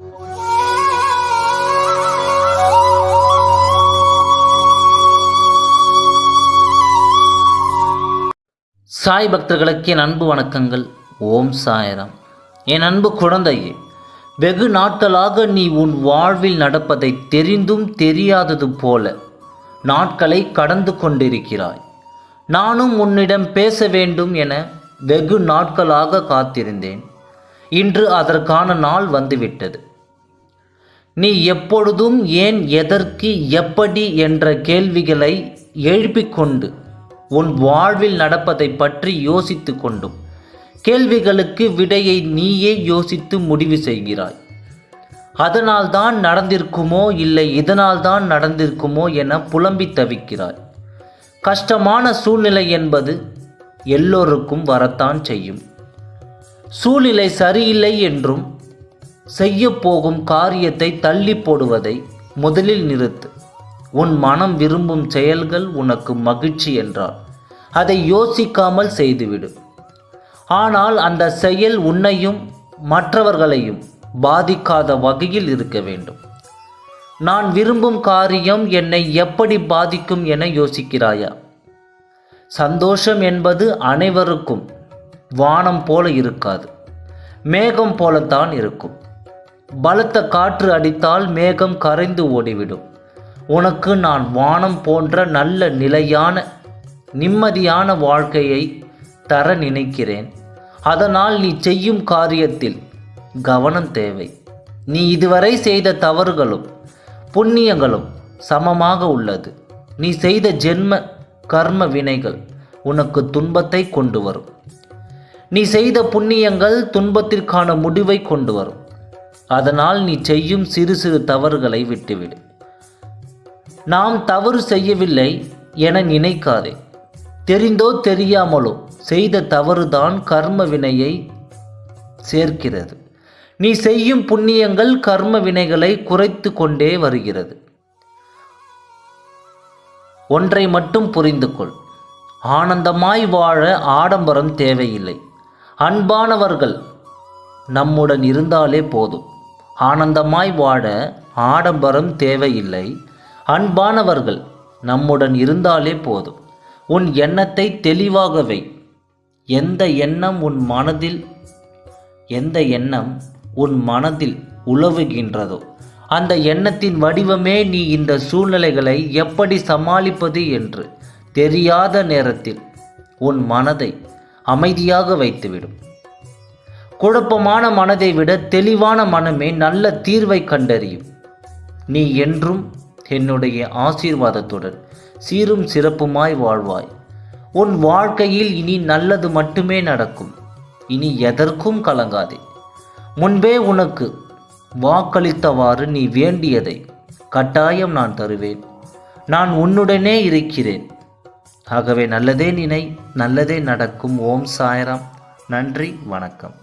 சாய் பக்தர்களுக்கு என் அன்பு வணக்கங்கள். ஓம் சாய்ராம். என் அன்பு குழந்தையே, வெகு நாட்களாக நீ உன் வாழ்வில் நடப்பதை தெரிந்தும் தெரியாதது போல நாட்களை கடந்து கொண்டிருக்கிறாய். நானும் உன்னிடம் பேச வேண்டும் என வெகு நாட்களாக காத்திருந்தேன். இன்று அதற்கான நாள் வந்துவிட்டது. நீ எப்பொழுதும் ஏன், எதற்கு, எப்படி என்ற கேள்விகளை எழுப்பிக்கொண்டு உன் வாழ்வில் நடப்பதை பற்றி யோசித்து கொண்டும் கேள்விகளுக்கு விடையை நீயே யோசித்து முடிவு செய்கிறாய். அதனால்தான் நடந்திருக்குமோ இல்லை இதனால்தான் நடந்திருக்குமோ என புலம்பி தவிக்கிறாய். கஷ்டமான சூழ்நிலை என்பது எல்லோருக்கும் வரத்தான் செய்யும். சூழ்நிலை சரியில்லை என்றும் செய்ய போகும் காரியத்தை தள்ளி போடுவதை முதலில் நிறுத்து. உன் மனம் விரும்பும் செயல்கள் உனக்கு மகிழ்ச்சி என்றால் அதை யோசிக்காமல் செய்துவிடு. ஆனால் அந்த செயல் உன்னையும் மற்றவர்களையும் பாதிக்காத வகையில் இருக்க வேண்டும். நான் விரும்பும் காரியம் என்னை எப்படி பாதிக்கும் என யோசிக்கிறாயா? சந்தோஷம் என்பது அனைவருக்கும் வானம் போல இருக்காது, மேகம் போலத்தான் இருக்கும். பலத்த காற்று அடித்தால் மேகம் கரைந்து ஓடிவிடும். உனக்கு நான் வானம் போன்ற நல்ல நிலையான நிம்மதியான வாழ்க்கையை தர நினைக்கிறேன். அதனால் நீ செய்யும் காரியத்தில் கவனம் தேவை. நீ இதுவரை செய்த தவறுகளும் புண்ணியங்களும் சமமாக உள்ளது. நீ செய்த ஜென்ம கர்ம வினைகள் உனக்கு துன்பத்தை கொண்டு வரும். நீ செய்த புண்ணியங்கள் துன்பத்திற்கான முடிவை கொண்டு வரும். அதனால் நீ செய்யும் சிறு சிறு தவறுகளை விட்டுவிடு. நாம் தவறு செய்யவில்லை என நினைக்காதே. தெரிந்தோ தெரியாமலோ செய்த தவறுதான் கர்ம வினையை சேர்க்கிறது. நீ செய்யும் புண்ணியங்கள் கர்ம வினைகளை குறைத்து கொண்டே வருகிறது. ஒன்றை மட்டும் புரிந்து கொள். ஆனந்தமாய் வாழ ஆடம்பரம் தேவையில்லை. அன்பானவர்கள் நம்முடன் இருந்தாலே போதும். ஆனந்தமாய் வாழ ஆடம்பரம் தேவையில்லை. அன்பானவர்கள் நம்முடன் இருந்தாலே போதும். உன் எண்ணத்தை தெளிவாக வை. எந்த எண்ணம் உன் மனதில் உலவுகின்றதோ அந்த எண்ணத்தின் வடிவமே நீ இந்த சூழ்நிலைகளை எப்படி சமாளிப்பது என்று தெரியாத நேரத்தில் உன் மனதை அமைதியாக வைத்துவிடும். குழப்பமான மனதை விட தெளிவான மனமே நல்ல தீர்வை கண்டறியும். நீ என்றும் என்னுடைய ஆசீர்வாதத்துடன் சீரும் சிறப்புமாய் வாழ்வாய். உன் வாழ்க்கையில் இனி நல்லது மட்டுமே நடக்கும். இனி எதற்கும் கலங்காதே. முன்பே உனக்கு வாக்களித்தவாறு நீ வேண்டியதை கட்டாயம் நான் தருவேன். நான் உன்னுடனே இருக்கிறேன். ஆகவே நல்லதே நினை, நல்லதே நடக்கும். ஓம் சாய்ராம். நன்றி, வணக்கம்.